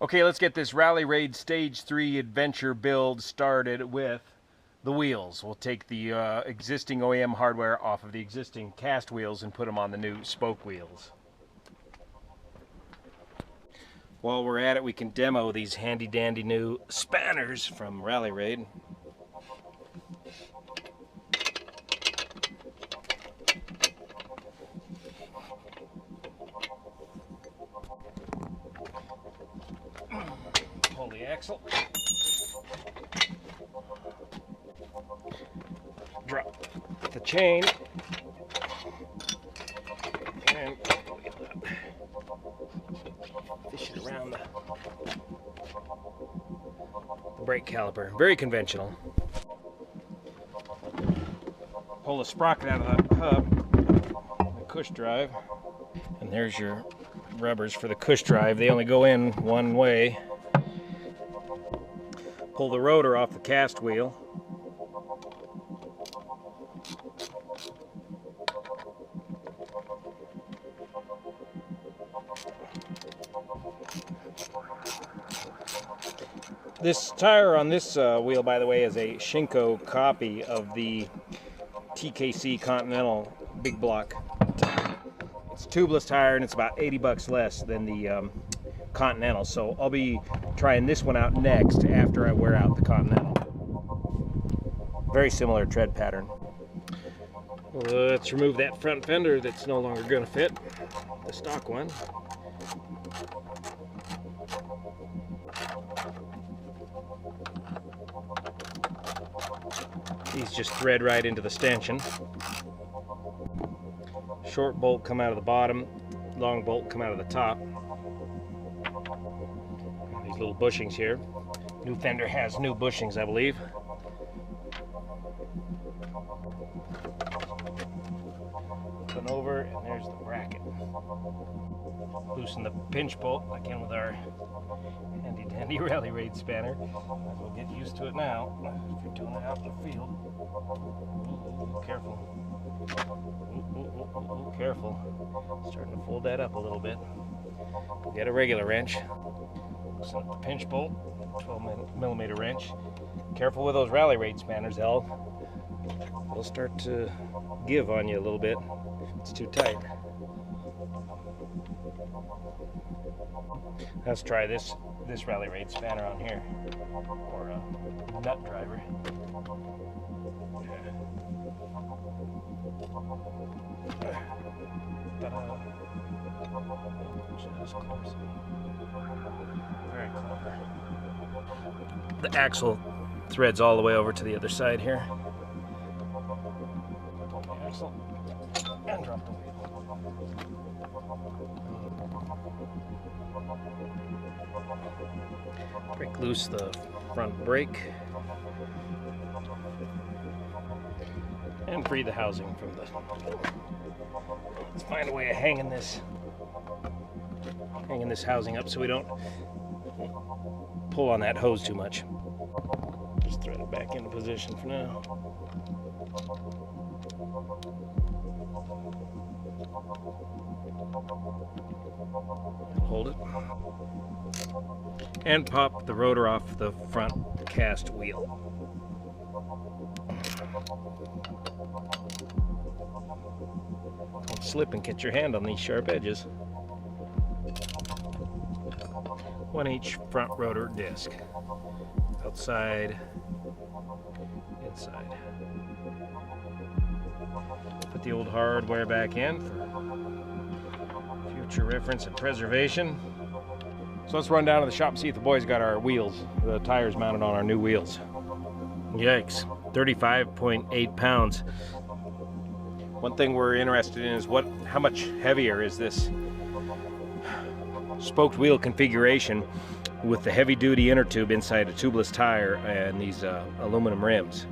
Okay, let's get this Rally Raid Stage 3 adventure build started with the wheels. We'll take the existing OEM hardware off of the existing cast wheels and put them on the new spoke wheels. While we're at it, we can demo these handy dandy new spanners from Rally Raid. Pull the axle. Drop the chain. And fish it around the brake caliper. Very conventional. Pull the sprocket out of the hub, the cush drive. And there's your rubbers for the cush drive. They only go in one way. Pull the rotor off the cast wheel. This tire on this wheel, by the way, is a Shinko copy of the TKC Continental big block tire. It's a tubeless tire and it's about 80 bucks less than the Continental, so I'll be trying this one out next after I wear out the Continental. Very similar tread pattern. Let's remove that front fender that's no longer going to fit, the stock one. These just thread right into the stanchion. Short bolt come out of the bottom, long bolt come out of the top. These little bushings here. New fender has new bushings, I believe. Open over, and there's the bracket. Loosen the pinch bolt, again with our handy dandy Rally Raid spanner. Might as well get used to it now if you're doing it out in the field. Ooh, careful. Ooh, careful. Starting to fold that up a little bit. Get a regular wrench. Loosen up the pinch bolt, 12mm wrench. Careful with those Rally Raid spanners, they'll start to give on you a little bit. It's too tight. Let's try this Rally Raid spanner on here, or a nut driver. Just close. Very clever. The axle threads all the way over to the other side here. Pull the axle and drop the wheel. Break loose the front brake and free the housing from the. Let's find a way of hanging this housing up so we don't pull on that hose too much. Just thread it back into position for now. Hold it. And pop the rotor off the front cast wheel. Don't slip and get your hand on these sharp edges. One each front rotor disc. Outside, inside. Put the old hardware back in for future reference and preservation. So let's run down to the shop and see if the boys got our wheels, the tires mounted on our new wheels. Yikes, 35.8 pounds. One thing we're interested in is how much heavier is this spoked wheel configuration with the heavy-duty inner tube inside a tubeless tire and these aluminum rims.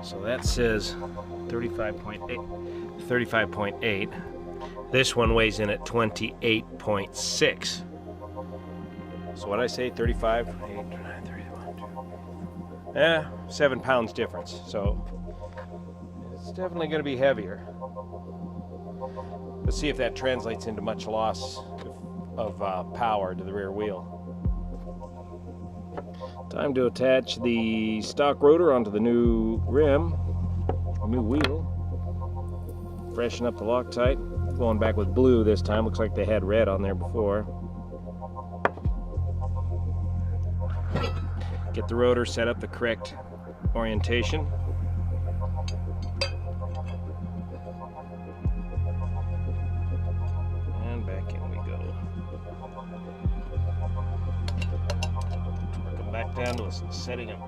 So that says 35.8. This one weighs in at 28.6. So what I say, 35, 8, 31, 7 pounds difference. So it's definitely going to be heavier. Let's see if that translates into much loss of power to the rear wheel. Time to attach the stock rotor onto the new rim, new wheel. Freshen up the Loctite. Going back with blue this time. Looks like they had red on there before. Get the rotor set up the correct orientation. And back in we go. Work them back down to a setting up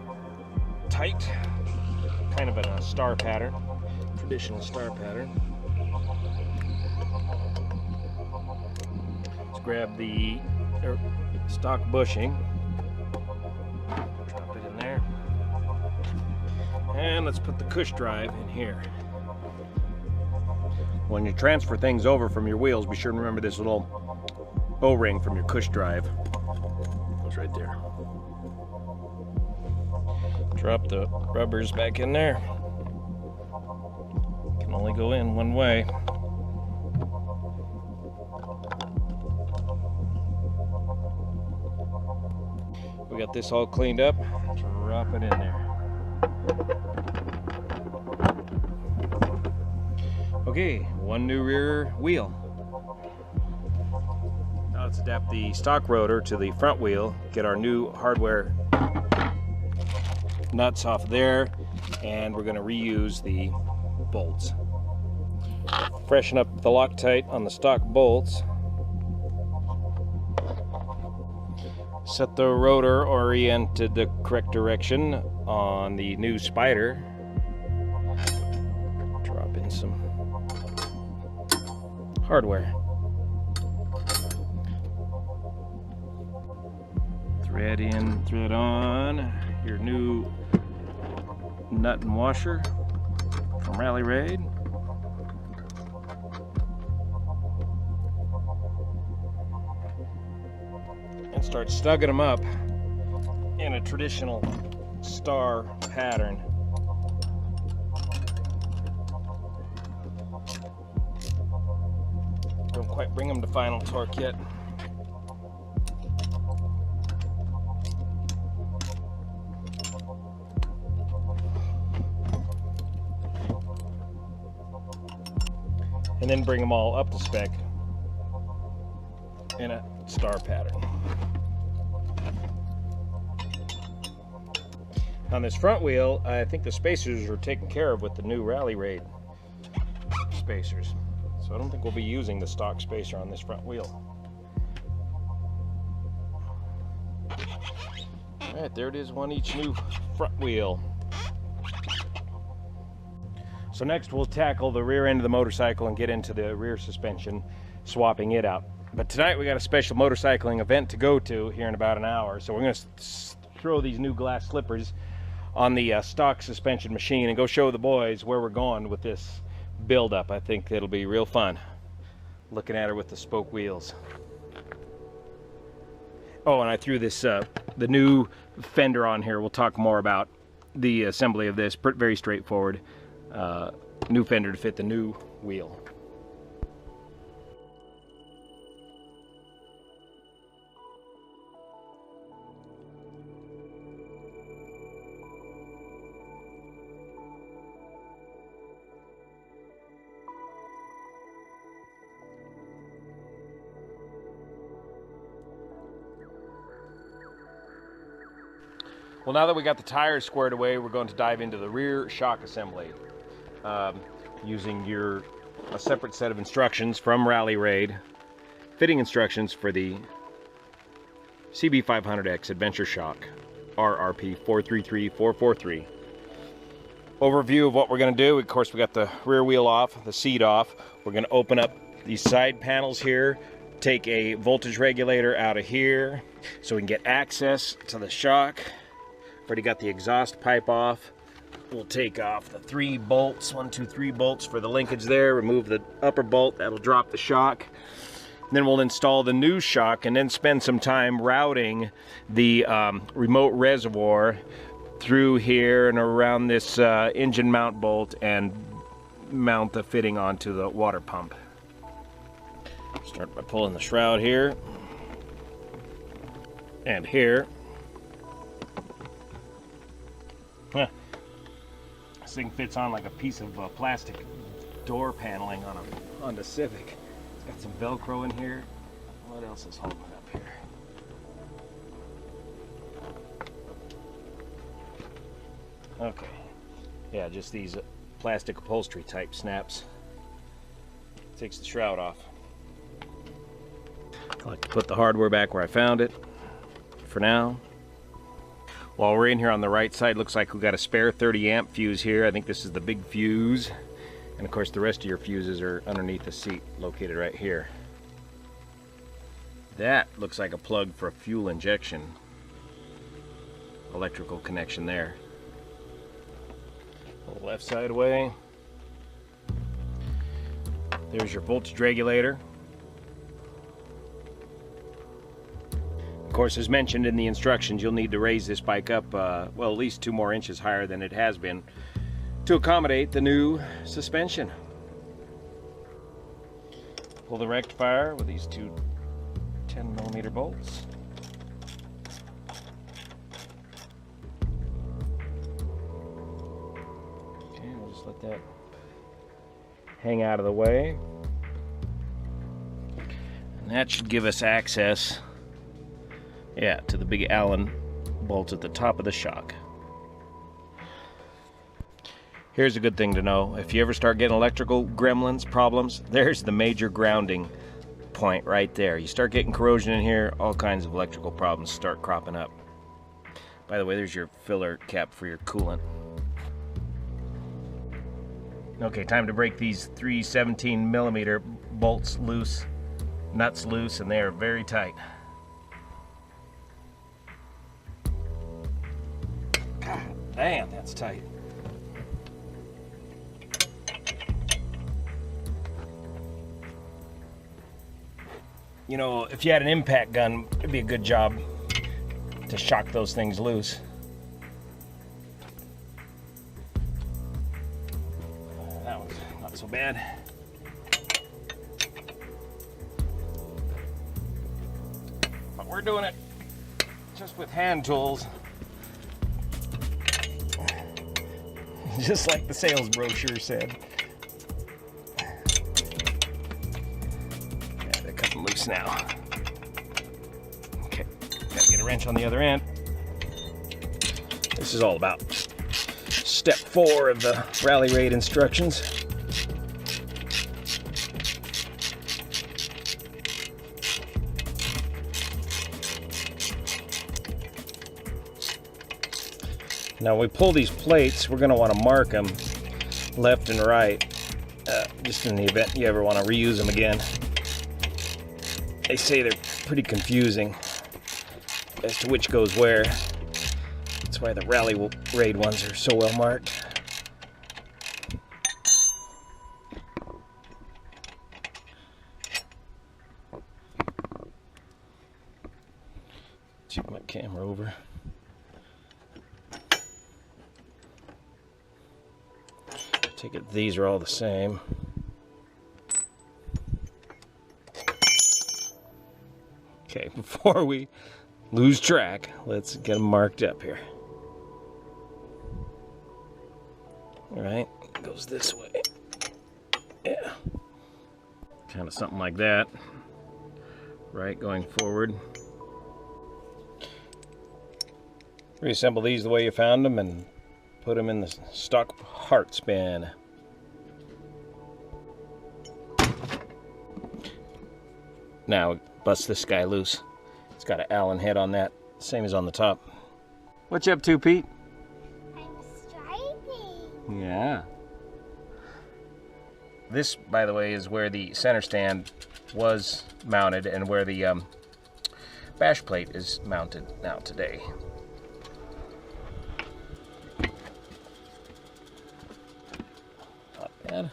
tight. Kind of in a star pattern. Traditional star pattern. Let's grab the stock bushing. Drop it in there. And let's put the cush drive in here. When you transfer things over from your wheels, be sure to remember this little O-ring from your cush drive. Goes right there. Drop the rubbers back in there. Can only go in one way. We got this all cleaned up. Drop it in there. Okay, one new rear wheel. Now let's adapt the stock rotor to the front wheel, get our new hardware nuts off there, and we're going to reuse the bolts. Freshen up the Loctite on the stock bolts. Set the rotor oriented the correct direction on the new spider. Drop in some hardware. Thread in, thread on your new nut and washer from Rally Raid. And start snugging them up in a traditional star pattern. Don't quite bring them to final torque yet. And then bring them all up to spec in a star pattern. On this front wheel, I think the spacers are taken care of with the new Rally Raid spacers. So I don't think we'll be using the stock spacer on this front wheel. All right, there it is, one each new front wheel. So next we'll tackle the rear end of the motorcycle and get into the rear suspension, swapping it out. But tonight we got a special motorcycling event to go to here in about an hour. So we're going to throw these new glass slippers on the stock suspension machine and go show the boys where we're going with this build-up. I think it'll be real fun looking at her with the spoke wheels. Oh, and I threw this the new fender on here. We'll talk more about the assembly of this. Very straightforward. New fender to fit the new wheel. Well, now that we got the tires squared away, we're going to dive into the rear shock assembly. Using a separate set of instructions from Rally Raid, fitting instructions for the CB500X Adventure Shock RRP 433443. Overview of what we're going to do. Of course, we got the rear wheel off, the seat off. We're going to open up these side panels here, take a voltage regulator out of here so we can get access to the shock. Already got the exhaust pipe off. We'll take off the 3 bolts, 1, 2, 3 bolts for the linkage there, remove the upper bolt, that'll drop the shock. And then we'll install the new shock and then spend some time routing the remote reservoir through here and around this engine mount bolt and mount the fitting onto the water pump. Start by pulling the shroud here. And here. Huh. This thing fits on like a piece of plastic door paneling on a Honda Civic. It's got some Velcro in here. What else is holding it up here? Okay. Yeah, just these plastic upholstery type snaps. Takes the shroud off. I like to put the hardware back where I found it for now. While we're in here on the right side, looks like we got a spare 30 amp fuse here. I think this is the big fuse. And of course the rest of your fuses are underneath the seat, located right here. That looks like a plug for a fuel injection. Electrical connection there. Pull the left side away. There's your voltage regulator. Of course, as mentioned in the instructions, you'll need to raise this bike up, well, at least 2 more inches higher than it has been to accommodate the new suspension. Pull the rectifier with these 2 10mm bolts. Okay, we'll just let that hang out of the way. And that should give us access, yeah, to the big Allen bolt at the top of the shock. Here's a good thing to know. If you ever start getting electrical gremlins, problems, there's the major grounding point right there. You start getting corrosion in here, all kinds of electrical problems start cropping up. By the way, there's your filler cap for your coolant. Okay, time to break these 3 17mm bolts loose, nuts loose, and they are very tight. God damn, that's tight. You know, if you had an impact gun, it'd be a good job to shock those things loose. That was not so bad. But we're doing it just with hand tools. Just like the sales brochure said. Yeah, they're cutting loose now. Okay, gotta get a wrench on the other end. This is all about step 4 of the rally raid instructions. Now when we pull these plates, we're going to want to mark them left and right, just in the event you ever want to reuse them again. They say they're pretty confusing as to which goes where. That's why the rally raid ones are so well marked. Tip my camera over. Take it, these are all the same. Okay, before we lose track, let's get them marked up here. All right, goes this way. Yeah, kind of something like that. Right, going forward. Reassemble these the way you found them and put them in the stock heart span. Now bust this guy loose. It's got an Allen head on that, same as on the top. What you up to, Pete? I'm striping. Yeah. This, by the way, is where the center stand was mounted and where the bash plate is mounted now today. Not bad.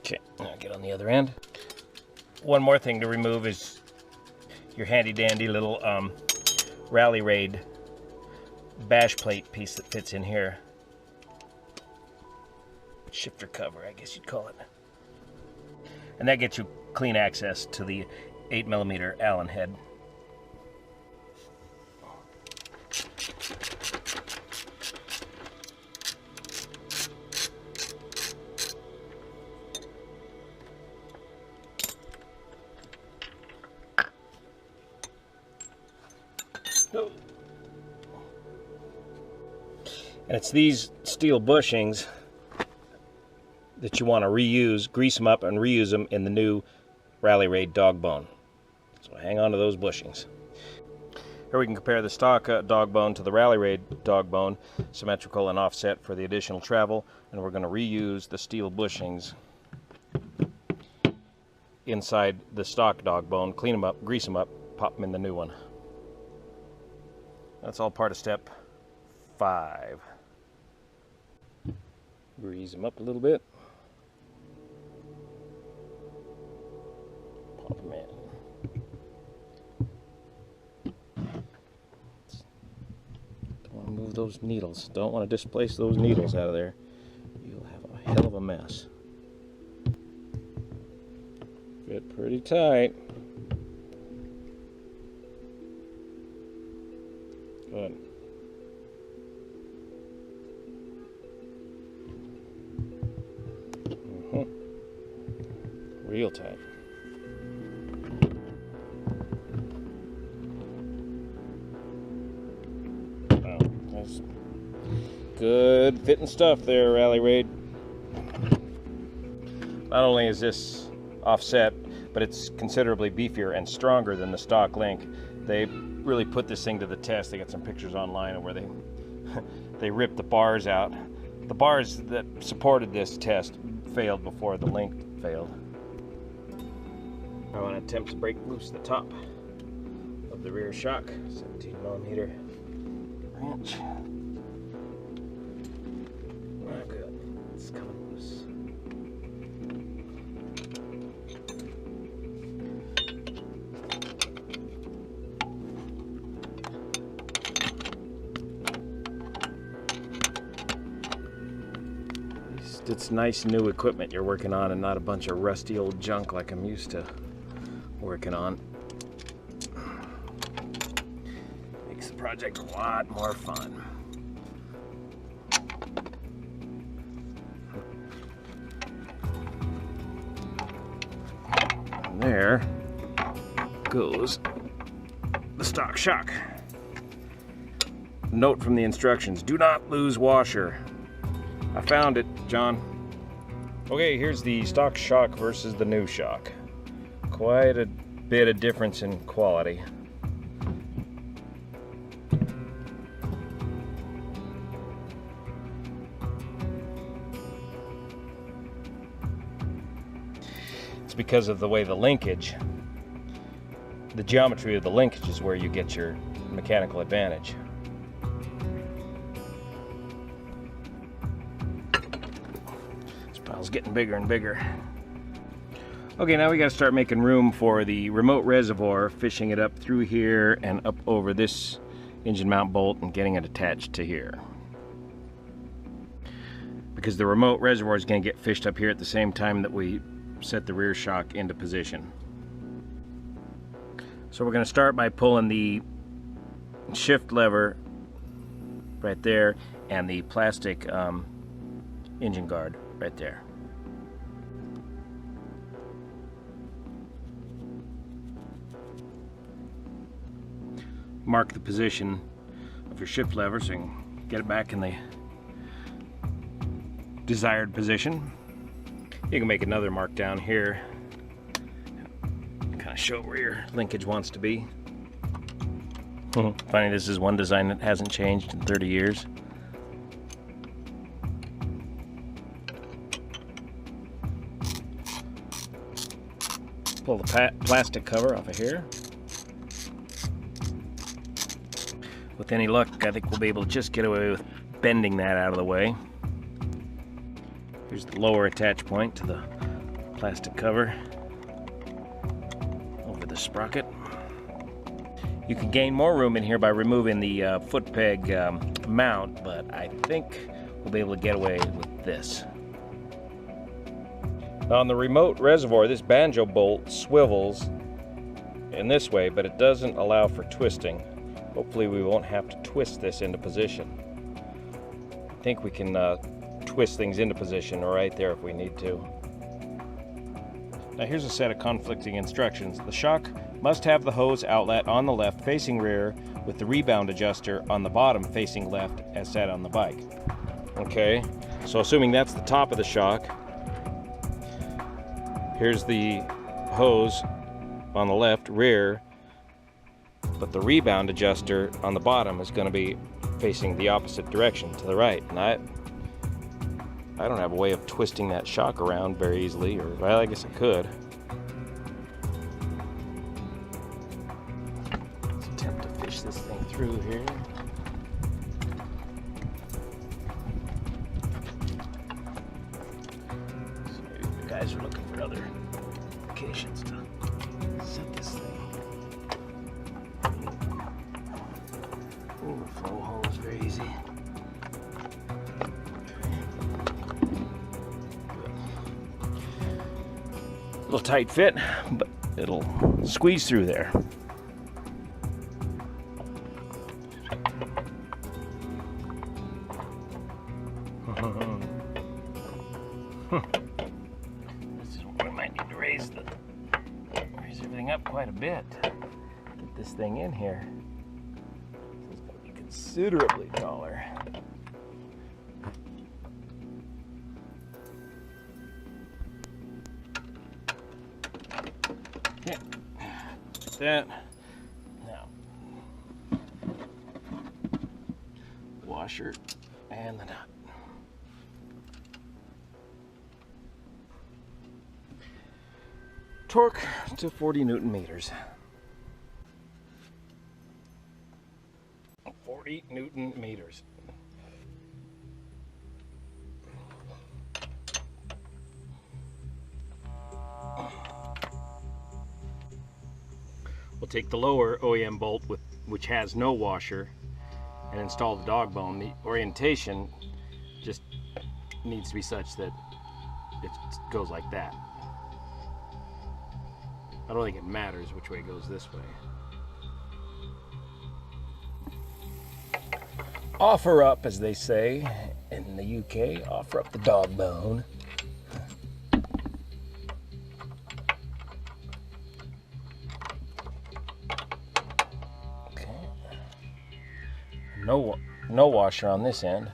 Okay, now get on the other end. One more thing to remove is your handy dandy little Rally Raid bash plate piece that fits in here. shifter cover, I guess you'd call it. And that gets you clean access to the 8mm Allen head. And it's these steel bushings that you want to reuse, grease them up and reuse them in the new Rally Raid dog bone. So hang on to those bushings. Here we can compare the stock dog bone to the Rally Raid dog bone, symmetrical and offset for the additional travel, and we're going to reuse the steel bushings inside the stock dog bone, clean them up, grease them up, pop them in the new one. That's all part of step 5. Grease them up a little bit. Pop them in. Don't want to move those needles. Don't want to displace those needles out of there. You'll have a hell of a mess. Fit pretty tight. Good. Real tight. Wow, that's good fitting stuff there, Rally Raid. Not only is this offset, but it's considerably beefier and stronger than the stock link. They really put this thing to the test. They got some pictures online of where they ripped the bars out. The bars that supported this test failed before the link failed. I want to attempt to break loose the top of the rear shock, 17mm wrench. Not good. It's coming loose. At least it's nice new equipment you're working on and not a bunch of rusty old junk like I'm used to working on. Makes the project a lot more fun. And there goes the stock shock. Note from the instructions, do not lose washer. I found it, John. Okay, here's the stock shock versus the new shock. Quite a bit of difference in quality. It's because of the way the linkage, the geometry of the linkage is where you get your mechanical advantage. This pile's getting bigger and bigger. Okay, now we got to start making room for the remote reservoir, fishing it up through here and up over this engine mount bolt and getting it attached to here. Because the remote reservoir is going to get fished up here at the same time that we set the rear shock into position. So we're going to start by pulling the shift lever right there and the plastic engine guard right there. Mark the position of your shift lever so you can get it back in the desired position. You can make another mark down here, kind of show where your linkage wants to be. Funny, this is one design that hasn't changed in 30 years. Pull the plastic cover off of here. With any luck, I think we'll be able to just get away with bending that out of the way. Here's the lower attach point to the plastic cover over the sprocket. You can gain more room in here by removing the foot peg mount, but I think we'll be able to get away with this. Now on the remote reservoir, this banjo bolt swivels in this way, but it doesn't allow for twisting. Hopefully we won't have to twist this into position. I think we can twist things into position right there if we need to. Now here's a set of conflicting instructions. The shock must have the hose outlet on the left facing rear with the rebound adjuster on the bottom facing left as set on the bike. Okay, so assuming that's the top of the shock, here's the hose on the left rear, but the rebound adjuster on the bottom is going to be facing the opposite direction to the right. And I don't have a way of twisting that shock around very easily, or well, I guess I could. Let's attempt to fish this thing through here. So maybe the guys are looking for other locations to set this thing. Overflow hole is very easy. A little tight fit, but it'll squeeze through there. This is where I might need to raise everything up quite a bit. Get this thing in here. It's going to be considerably taller. Okay, like that. Now, washer and the nut. Torque to 40 Newton meters. 40 Newton meters. We'll take the lower OEM bolt which has no washer and install the dog bone. The orientation just needs to be such that it goes like that. I don't think it matters which way it goes this way. Offer up, as they say in the UK, offer up the dog bone. Okay. No washer on this end.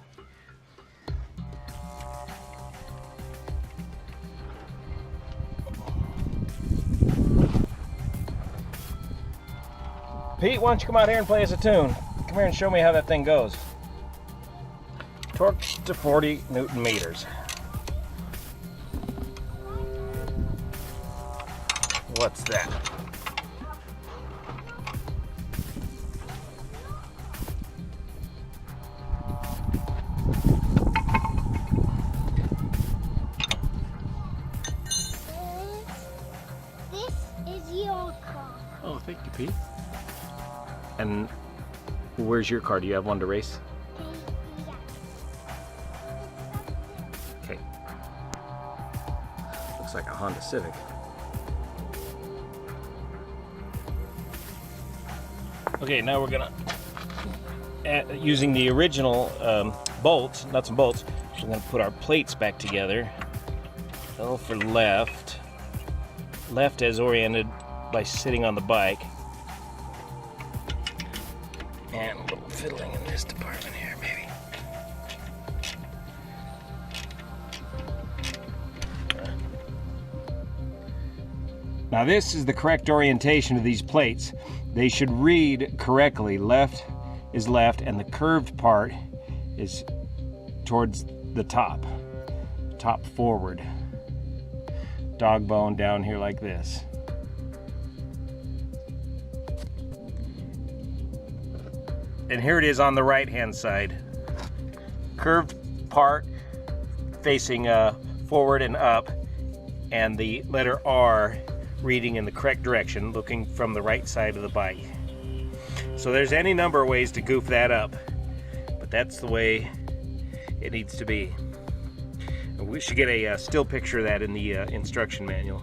Pete, why don't you come out here and play us a tune? Come here and show me how that thing goes. Torque to 40 Newton meters. What's that? This is your car. Oh, thank you, Pete. And where's your car? Do you have one to race? Okay. Looks like a Honda Civic. Okay, now we're gonna, using the original bolts, nuts and bolts, we're gonna put our plates back together. L for left. Left as oriented by sitting on the bike. And a little fiddling in this department here, maybe. Now this is the correct orientation of these plates. They should read correctly. Left is left, and the curved part is towards the top forward. Dog bone down here like this. And here it is on the right hand side. Curved part facing forward and up, and the letter R reading in the correct direction, looking from the right side of the bike. So there's any number of ways to goof that up, but that's the way it needs to be. We should get a still picture of that in the instruction manual.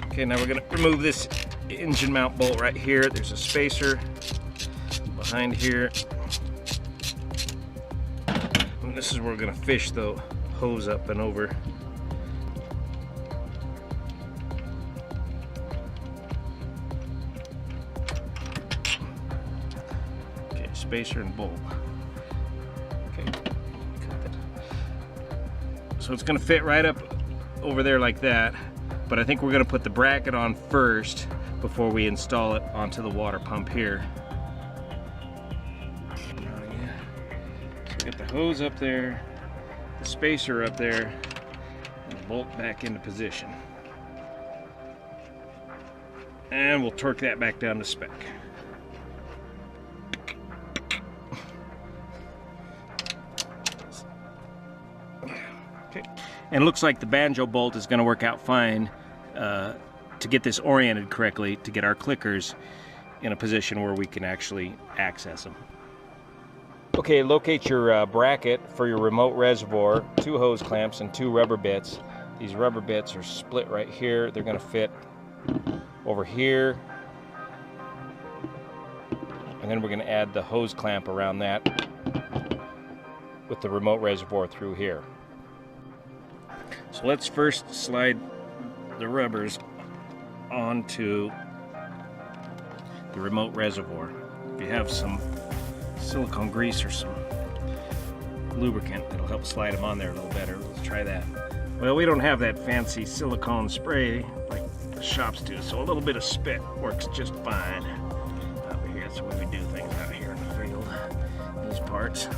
Okay, now we're going to remove this engine mount bolt right here. There's a spacer behind here. And this is where we're going to fish the hose up and over. Okay, spacer and bolt. Okay, cut that. So it's going to fit right up over there like that. But I think we're going to put the bracket on first before we install it onto the water pump here. So we got the hose up there, the spacer up there, and the bolt back into position. And we'll torque that back down to spec. Okay. And it looks like the banjo bolt is going to work out fine to get this oriented correctly, to get our clickers in a position where we can actually access them. Okay, locate your bracket for your remote reservoir, 2 hose clamps and 2 rubber bits. These rubber bits are split right here. They're going to fit over here. And then we're going to add the hose clamp around that with the remote reservoir through here. So let's first slide the rubbers onto the remote reservoir. If you have some silicone grease or some lubricant, that'll help slide them on there a little better. Let's try that. Well, we don't have that fancy silicone spray like the shops do, so a little bit of spit works just fine. Out here, that's the way we do things out here in the field, these parts.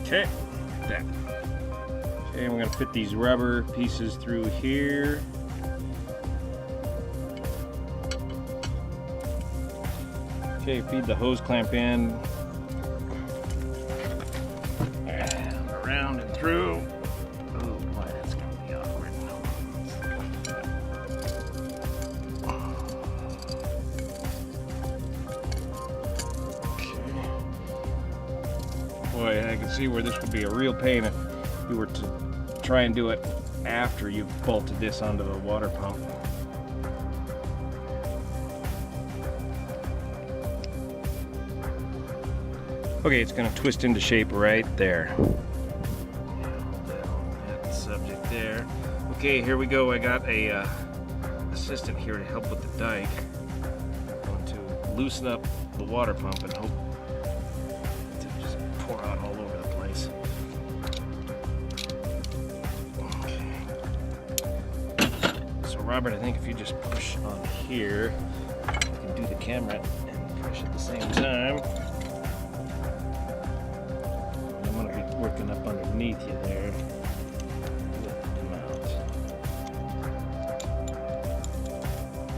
Okay, like that. Okay, and we're going to fit these rubber pieces through here. Okay, feed the hose clamp in. Around and through. Oh boy, that's going to be awkward. Boy, I can see where this would be a real pain if you were to try and do it after you've bolted this onto the water pump. Okay, it's going to twist into shape right there. That's the subject there. Okay, here we go. I got a assistant here to help with the dike. I'm going to loosen up the water pump and hope pour out all over the place. Okay. So Robert, I think if you just push on here, you can do the camera and push at the same time. I'm going to be working up underneath you there with the mount.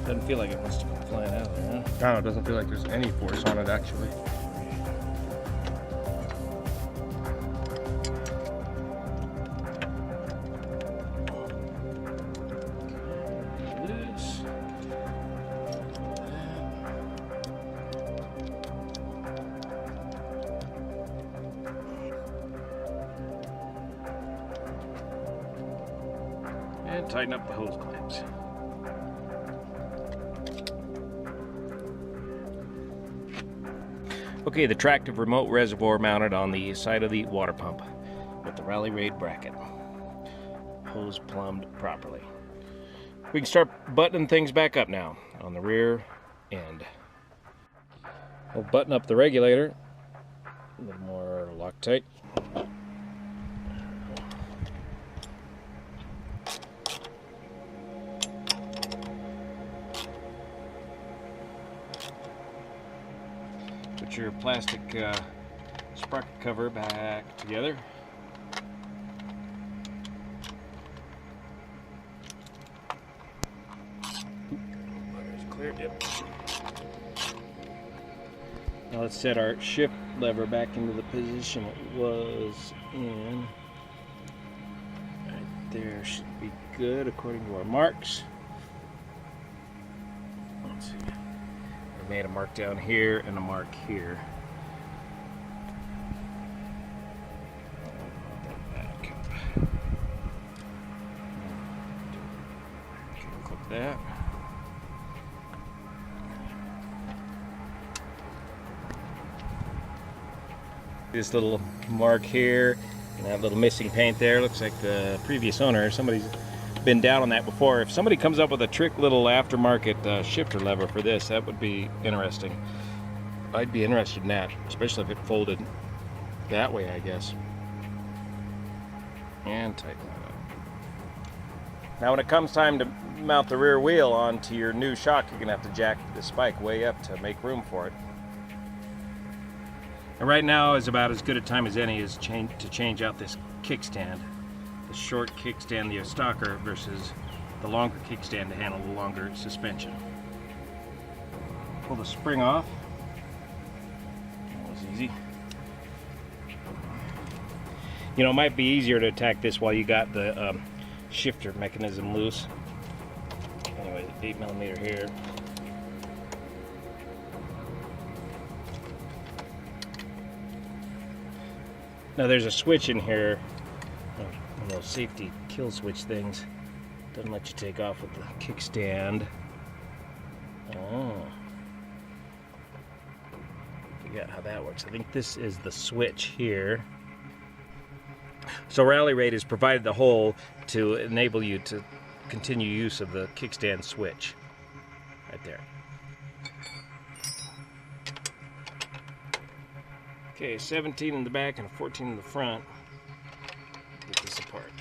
Doesn't feel like it wants to come flying out there, huh? No, it doesn't feel like there's any force on it actually. And tighten up the hose clamps. Okay, the tractive remote reservoir mounted on the side of the water pump with the rally raid bracket. Hose plumbed properly. We can start buttoning things back up now on the rear end. We'll button up the regulator. A little more Loctite. Put your plastic sprocket cover back together. Water's clear. Yep. Now let's set our shift lever back into the position it was in. there should be good according to our marks. Let's see. We made a mark down here and a mark here. Clip that. This little mark here and that little missing paint there looks like the previous owner. Somebody's been down on that before. If somebody comes up with a trick little aftermarket shifter lever for this, that would be interesting. I'd be interested in that, especially if it folded that way, I guess. And tighten that up. Now when it comes time to mount the rear wheel onto your new shock, you're going to have to jack the spike way up to make room for it. And right now is about as good a time as any is to change out this kickstand. The short kickstand, the stalker, versus the longer kickstand to handle the longer suspension. Pull the spring off. That was easy. You know, it might be easier to attack this while you got the shifter mechanism loose. Anyway, 8mm here. Now there's a switch in here, one of those safety kill switch things. Doesn't let you take off with the kickstand. Oh. Forget how that works. I think this is the switch here. So Rally Raid has provided the hole to enable you to continue use of the kickstand switch. Right there. Okay, 17 in the back and a 14 in the front. Get this apart.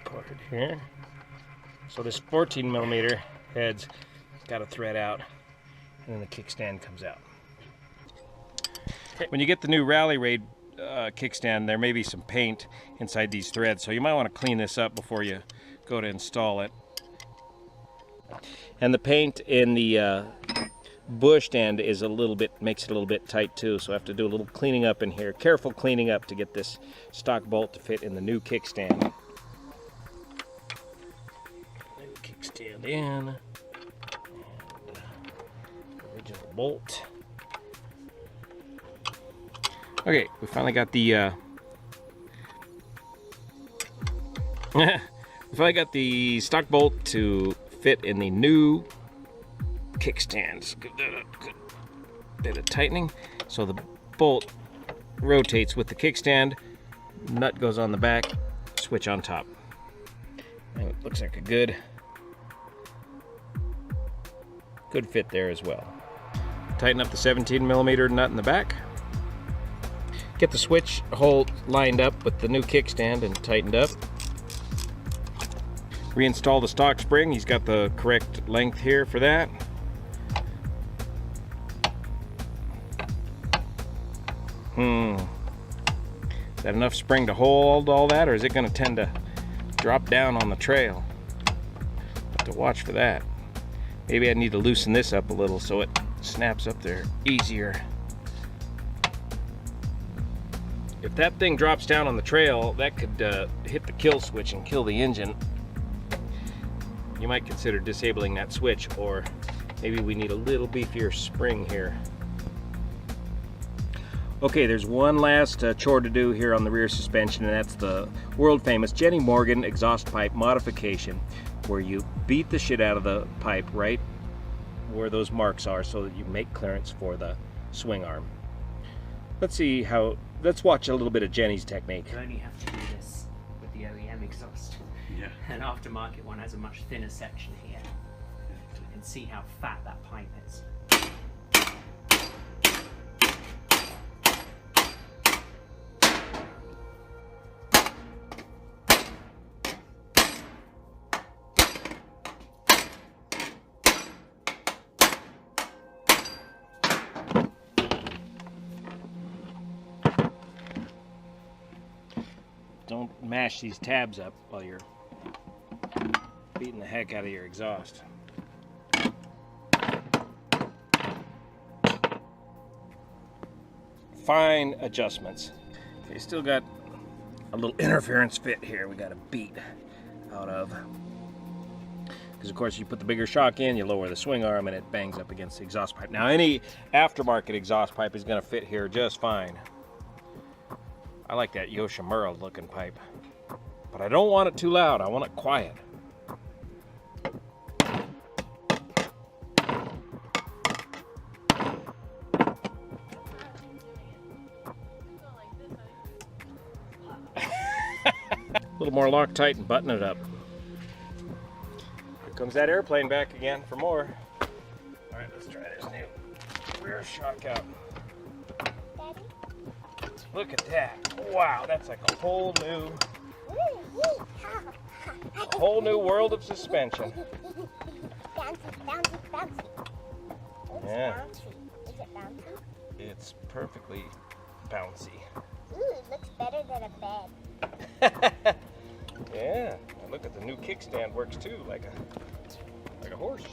Part here. So this 14mm head's got a thread out, and then the kickstand comes out. When you get the new Rally Raid kickstand, there may be some paint inside these threads, so you might want to clean this up before you go to install it. And the paint in the bushed end is a little bit, makes it a little bit tight too, so I have to do a little cleaning up in here. Careful cleaning up to get this stock bolt to fit in the new kickstand. New kickstand in, and original bolt. Okay, we finally got the stock bolt to fit in the new kickstand. So give that a good bit of tightening. So the bolt rotates with the kickstand, nut goes on the back, switch on top. And it looks like a good fit there as well. Tighten up the 17mm nut in the back. Get the switch hole lined up with the new kickstand and tightened up. Reinstall the stock spring. He's got the correct length here for that. Is that enough spring to hold all that, or is it going to tend to drop down on the trail? Have to watch for that. Maybe I need to loosen this up a little so it snaps up there easier. If that thing drops down on the trail, that could hit the kill switch and kill the engine. You might consider disabling that switch, or maybe we need a little beefier spring here. Okay, there's one last chore to do here on the rear suspension, and that's the world famous Jenny Morgan exhaust pipe modification, where you beat the shit out of the pipe right where those marks are so that you make clearance for the swing arm. Let's watch a little bit of Jenny's technique. You only have to do this with the OEM exhaust. Yeah. An aftermarket one has a much thinner section here. You can see how fat that pipe is. Don't mash these tabs up while you're beating the heck out of your exhaust. Fine adjustments. Okay, still got a little interference fit here we got to beat out of. Because of course you put the bigger shock in, you lower the swing arm, and it bangs up against the exhaust pipe. Now any aftermarket exhaust pipe is going to fit here just fine. I like that Yoshimura looking pipe. But I don't want it too loud, I want it quiet. A little more Loctite and button it up. Here comes that airplane back again for more. All right, let's try this new rear shock out. Look at that. Wow, that's like a whole new world of suspension. Bouncy, bouncy, bouncy. It's Yeah. bouncy. Is it bouncy? It's perfectly bouncy. Ooh, it looks better than a bed. Yeah, and look at the new kickstand works too, like a horse.